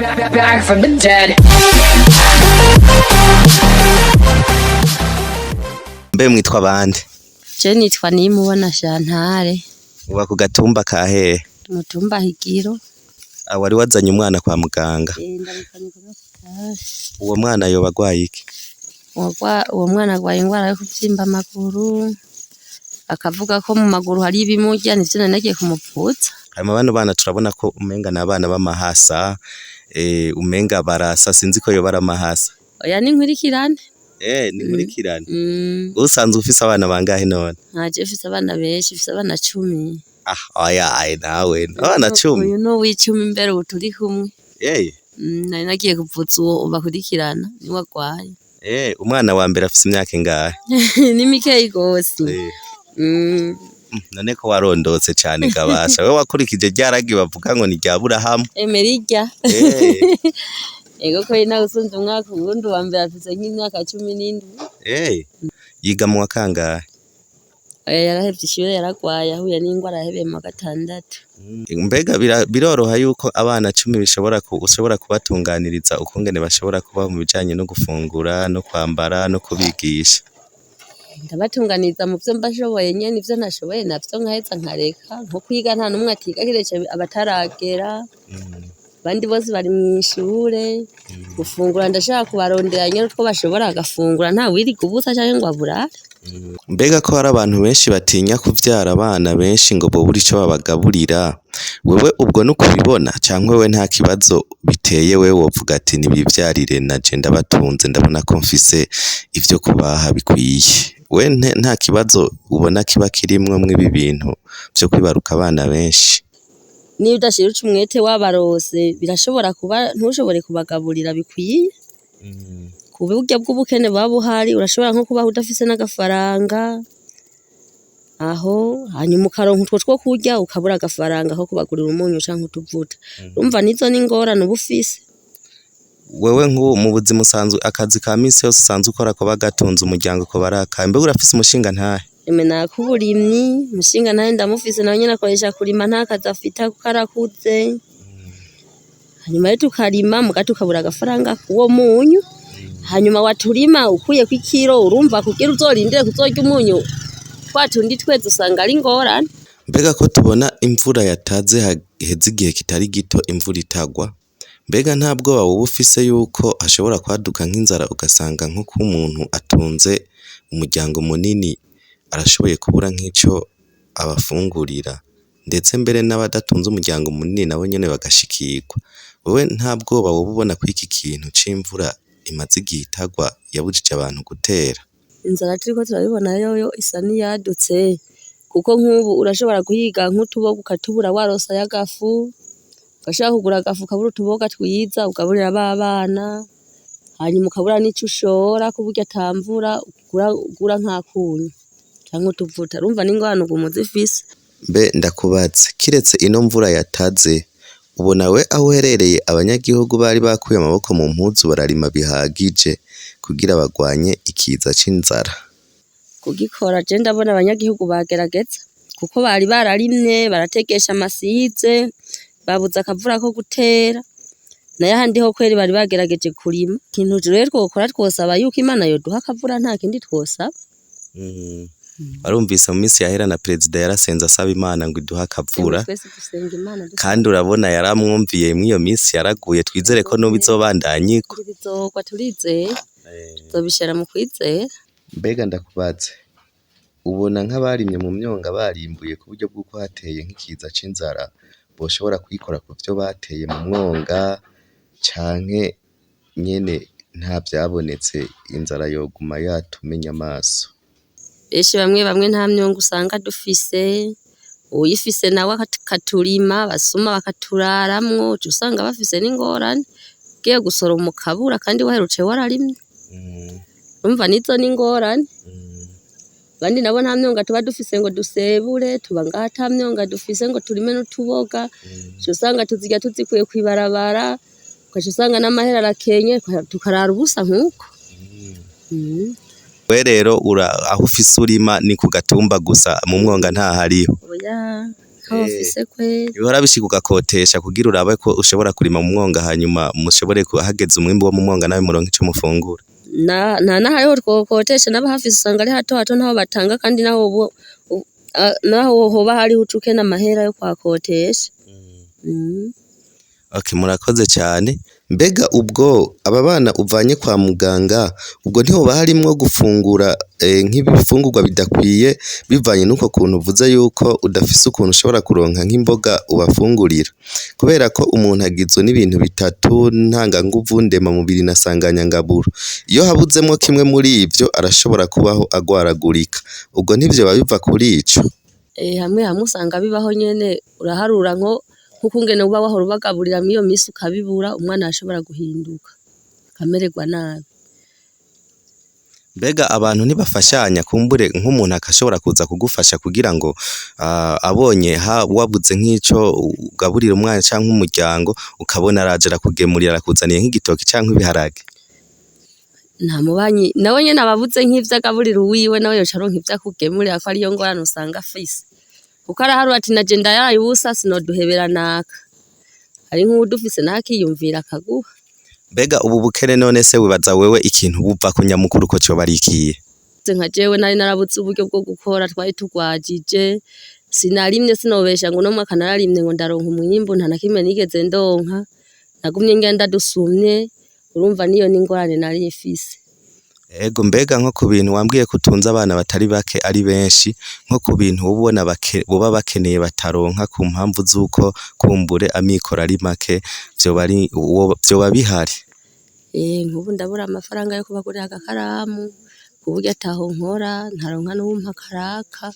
Back from the dead. Mbe mwitwa bande? Je nitwa Nimubona Chantal. Uba ku gatumba kahe? Mutumba Higiro. Wari wazanye umwana kwa muganga. Ndabikanye kwa. Uwo mwana yoba agwaye iki? Uwo mwana agwaye ingwara yo kuvyimba amaguru. Akavuga ko mu maguru hari ibimurya nivyo nanagiye kumupfutsa. Hanyuma bano bana turabona ko umenga n'abana b'amahasa, umenga barasa sinzi ko yoba ari amahasa. Oya ni nkurikirane. Ni nkurikirane. Usanzwe ufise abana bangahe none? Naje ufise abana benshi, ufise abana 10. Oya nawe abana 10. Uyu no w'icumi imbere ubu turi kumwe. Nari nagiye kuvutsa uwo ubakurikirana niwe agwaye. Umwana wa mbere afise imyaka ingahe? Ni mikeyi gose. None ko warondotse cyane gabasha we wakurikije ryaragi bavuga ngo ni rya Burahamu. Emerijya. Ego ko ina usunze umwaka ubundi wa mbere afise nk'imyaka 17. Yiga mu wakangahe? Yarahevye ishure yaragwaye ahuye n'ingwara yahebeye mu 6. Mbega biroroha yuko abana 10 ushobora kubatunganiriza ukungene bashobora kuba mu bijanye no gufungura no kwambara no kubigisha? Ndabatunganiza mu vyo mbashoboye nyene ivyo nashoboye navyo nkaheza nkareka nko kwiga nta numwe atiga kirece abataragera. Bandi bose bari mw'ishure gufungura ndashaka kubarondera nyene utwo bashobora agafungura nta wiriga ubusa canke ngo aburare. Mbega ko hari abantu benshi batinya kuvyara abana benshi ngo bobura ico babagaburira, wewe ubwo no kubibona canke wewe nta kibazo biteye wewe wovuga ati nibivyarire naje ndabatunze ndabona ko mfise ivyo kubaha bikwiye, we nta kibazo ubona kiba kirimwo mw'ibi bintu vyo kwibaruka abana benshi? Niba udashira umwete wabarose birashobora kuba ntushobore kubagaburira bikwiye. Ku buryo bw'ubukene buba buhari urashobora nko kubaho udafise n'agafaranga aho hanyuma ukaronka utwo two kurya ukabura agafaranga ko kubagurira umunyu canke utuvuta. Urumva nizo n'ingorane uba ufise. Wewe nk'ubu mu buzima usanzwe akazi ka misi yose usanzwe ukora ko bagatunze umuryango ko baraka mbega urafise umushinga ntahe? Nakuburimyi umushinga ntahe ndamufise nawe nyene akoresha kurima nta kazi afita kuko arakuze. Hanyuma rero tukarima muga tukabura agafaranga kuwo munyu. Hanyuma waturima ukuye kw'ikiro urumva kugira uzorindire kuzorya umunyu twatundi tweze usanga ari ngorane. Mbega ko tubona imvura yataze haheze igihe kitari gito imvura itagwa, mbega nta bwoba wowe ufise yuko hashobora kwaduka nk'inzara ugasanga nko ku muntu atunze umuryango munini arashoboye kubura nk'ico abafungurira, ndetse mbere n'abadatunze umuryango munini nabo nyene bagashikirwa? Wewe nta bwoba wowe ubona ko iki kintu c'imvura imaze igihe itagwa yabujije abantu gutera? Inzara turiko turabibona yoyo isa niyadutse kuko nk'ubu urashobora guhiga nk'utuboga ukatubura warosa y'agafu, ugashaka kugura agafu ukabura utuboga twiza ugaburira abana, hanyuma ukabura n'ico ushora kuburyo atamvura ugura nk'akunyu canke utuvuta. Urumva n'ingorane ubu muzifise. Mbe ndakubatse kiretse ino mvura yataze ubona we aho uherereye abanyagihugu bari bakuye amaboko mu mpuzu bararima bihagije kugira bagwanye ikiza c'inzara? Kugikora je ndabona abanyagihugu bagerageza kuko bari bararimye barategesha amasize babuza akavura ko gutera nayo ahandi ho kweri bari bagerageje kurima. Ikintu rero twokora twosaba yuko Imana yoduha akavura nta kindi twosaba. Barumvise mu minsi yahera na perezida yarasenze asaba Imana ngo iduha akavura, kandi urabona yaramwumviye mw'iyo minsi yaraguye. Twizere ko n'ubu izobandanya iko. Bizogwa turizeye tuzobishira mu kwizera. Mbega ndakubaze ubona nk'abarimye mu myonga barimbuye ku buryo bw'uko hateye nk'ikiza c'inzara boshobora kwikora ku vyo bateye mu mwonga canke nyene nta vyabonetse inzara yoguma yatumenya amaso? Benshi bamwe nta myonga usanga dufise, uyifise nawe akaturima basuma bakaturaramwo usanga bafise n'ingorane ugiye gusoroma ukabura kandi waheruce wararimye. Urumva nizo n'ingorane. Bandi nabo nta myonga tuba dufise ngo dusebure, tuba ngaha ata myonga dufise ngo turime n'utuboga, usanga tuzirya tuzikuye kw'ibarabara, ugaca usanga n'amahera arakenye tukarara ubusa nk'uko. We rero aho ufise urima ni ku gatumba gusa mu mwonga ntahariho? Oya ntaho mfise kweri. bihora bishika ugakotesha kugira urabe ko ushobora kurima mu mwonga hanyuma mushobore hageze umwimbu wo mu mwonga nawe muronke ico mufungura. Nta n'ahariho twokotesha n'abahafise usanga ari hato hato ntaho batanga kandi naho hoba hariho uca ukena amahera yo kwakotesha. Okay, murakoze cyane. Mbega ubwo aba bana uvanye kwa muganga ubwo ntihoba harimwo gufungura nk'ibifungurwa bidakwiye bivanye n'uko kuntu uvuze yuko udafise ukuntu ushobora kuronka nk'imboga ubafungurira, kubera ko umuntu agizwe n'ibintu bitatu ntanganguvu, ndemamubiri na sanganyangaburo. Iyo habuzemwo kimwe muri ivyo arashobora kubaho agwaragurika, ubwo ntivyoba biva kuri ico? Hamwe hamwe usanga bibaho nyene, uraharura nkuko ungene uba wahora ubagaburira iyo misi ukabibura, umwana arashobora guhinduka akamererwa nabi. Mbega abantu ntibafashanya kumbure nk'umuntu akashobora kuza kugufasha kugira ngo abonye wabuze nk'ico ugaburira umwana canke umuryango ukabona araje arakugemurira arakuzaniye nk'igitoki canke ibiharage? Nta mubanyi nawe nyene ababuze nk'ivyo agaburira uwiwe nawe yoca aronka ivyo akugemurira ko ariyo ngorane usanga afise, kuko araharura ati naje ndayaye ubusa sinoduhebera naka, hari nk'uwudufise nawe akiyumvira akaguha. Mbega ubu bukene none se wibaza wewe ikintu buva ku nyamukuru ko coba ari ikihe? Nka jewe nari narabuze uburyo bwo gukora, twari tugwajije, sinarimye sinobesha ngo uno mwaka nararimye ngo ndaronka umwimbu, nta na kimwe nigeze ndonka, nagumye ngenda dusumye, urumva niyo n'ingorane nari mfise. Ego, mbega nko ku bintu wambwiye ko utunze abana batari bake ari benshi, nko ku bintu ubona boba bakeneye bataronka ku mpamvu z'uko kumbure amikoro ari make, vyoba bihari? Nk'ubu ndabura amafaranga yo kubagurira agakaramu, kuburyo ataho nkora, ntaronka n'uwumpa karaka,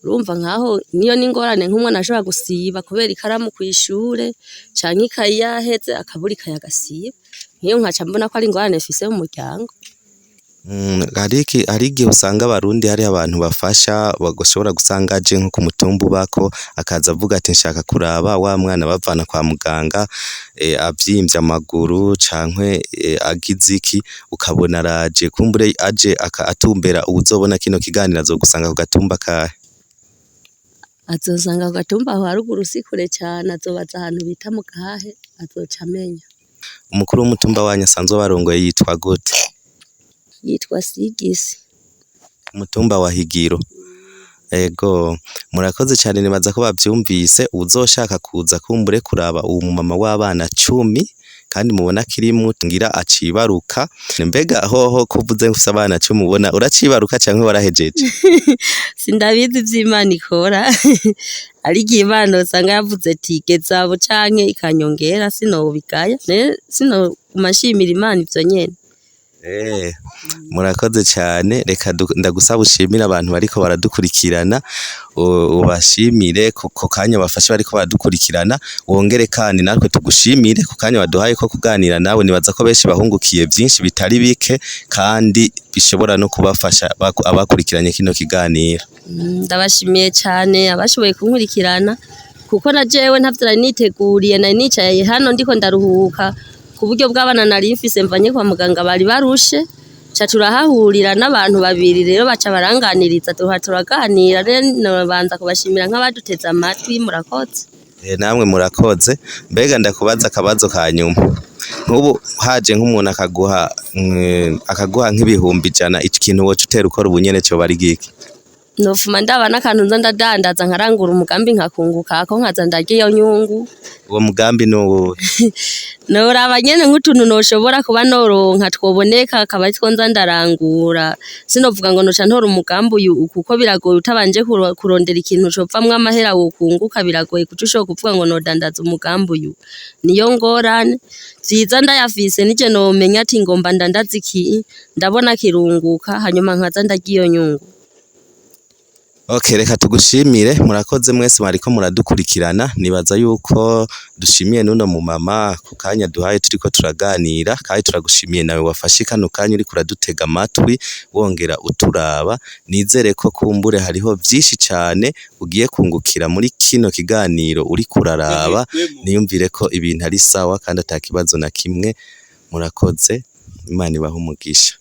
urumva nkaho niyo n'ingorane nk'umwana ashobora gusiba kubera ikaramu kw'ishure, canke ikaye yaheze akabura ikaye agasiba, nk'iyo nkaca mbona ko ari ingorane mfise mu muryango. Hari igihe usanga abarundi hari abantu bafasha, bashobora gusanga aje nko ku mutumba ubako akaza avuga ati nshaka kuraba wa mwana bavana kwa muganga avyimvye amaguru canke agize iki, ukabona araje kumbure aje atumbera uzobona kino kiganiro azogusanga ku gatumba kahe? Azosanga ku gatumba aho haruguru si kure cane, azobaza ahantu bita mu Gahahe azoca amenya. Umukuru w'umutumba wanyu asanzwe barongoye yitwa gute? Yitwa Sigisi. Umutumba wa Higiro. Ego, murakoze cyane, nibaza ko bavyumvise. Uzoshaka kuza kumbure kuraba uwo mumama w'abana 10 kandi mubona kirimwo ngira acibaruka. Mbega hoho kuvuze ngufise abana 10 ubona uracibaruka canke warahejeje? Sindabizi vy'Imana ikora. Ari igihe Imana usanga yavuze ati gezabo canke ikanyongera, sinobigaya, sino kumashimira Imana ivyo nyene. Murakoze cyane, reka ndagusaba ushimire abantu bariko baradukurikirana, ubashimire ku kanya bafashe bariko baradukurikirana, wongere kandi natwe tugushimire ku kanya waduhaye ko kuganira nawe. Nibaza ko benshi bahungukiye vyinshi bitari bike kandi bishobora no kubafasha abakurikiranye kino kiganiro. Ndabashimiye cyane abashoboye kunkurikirana, kuko na jewe ntavyo nari niteguriye, nari nicaye hano ndiko ndaruhuka ku buryo bw'abana nari mfise mvanye kwa muganga bari barushe, ca turahahurira n'abantu babiri rero baca baranganiriza turaganira. Rero banza kubashimira nk'abaduteze amatwi. Murakoze. Namwe murakoze. Mbega ndakubaza akabazo ka nyuma, nk'ubu haje nk'umuntu akaguha nk'ibihumbi 100, ikintu woca utera ukora ubunyene cyo bari giki? Nofuma ndaba n'akantu nza ndadandaza nkarangura umugambi nkakunguka ako nkaza ndarya iyo nyungu. Uwo mugambi n'uwuhe? Noraba nyene nk'utuntu noshobora kuba noronka twoboneka akaba aritwo nza ndarangura, sinovuga ngo noca ntora umugambi uyu kuko biragoye utabanje kurondera ikintu covamwo amahera wokunguka, biragoye kuca ushobora kuvuga ngo nodandaza umugambi uyu, niyo ngorane. Vyiza ndayafise nije nomenya ati ngomba ndandaza iki, ndabona kirunguka hanyuma nkaza ndarya iyo nyungu. Okay, reka tugushimire. Murakoze mwese mwariko muradukurikirana. Nibaza yuko dushimiye nuno mu mama ku kanya duhaye turiko turaganira, kandi turagushimiye nawe wafashe kano kanya uri kuradutega amatwi wongera uturaba. Nizere ko kumbure hariho vyinshi cyane ugiye kungukira muri kino kiganiro uri kuraraba. Niyumvire ko ibintu ari sawa kandi atakibazo na kimwe. Murakoze, Imana ibahe umugisha.